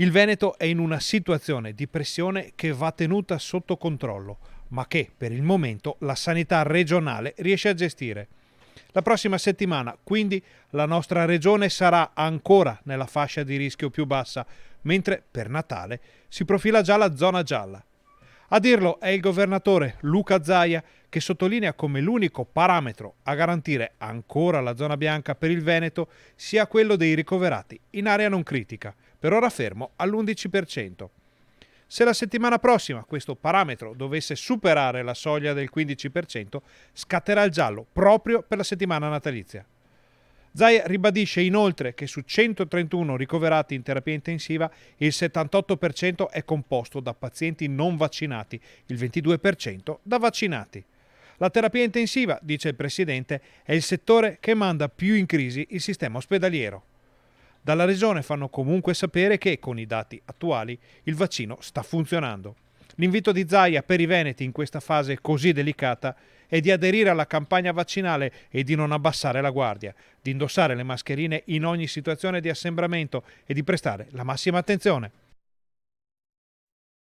Il Veneto è in una situazione di pressione che va tenuta sotto controllo, ma che per il momento la sanità regionale riesce a gestire. La prossima settimana, quindi, la nostra regione sarà ancora nella fascia di rischio più bassa, mentre per Natale si profila già la zona gialla. A dirlo è il governatore Luca Zaia, che sottolinea come l'unico parametro a garantire ancora la zona bianca per il Veneto sia quello dei ricoverati in area non critica, per ora fermo all'11%. Se la settimana prossima questo parametro dovesse superare la soglia del 15%, scatterà il giallo proprio per la settimana natalizia. Zaia ribadisce inoltre che su 131 ricoverati in terapia intensiva il 78% è composto da pazienti non vaccinati, il 22% da vaccinati. La terapia intensiva, dice il presidente, è il settore che manda più in crisi il sistema ospedaliero. Dalla regione fanno comunque sapere che, con i dati attuali, il vaccino sta funzionando. L'invito di Zaia per i veneti in questa fase così delicata è di aderire alla campagna vaccinale e di non abbassare la guardia, di indossare le mascherine in ogni situazione di assembramento e di prestare la massima attenzione.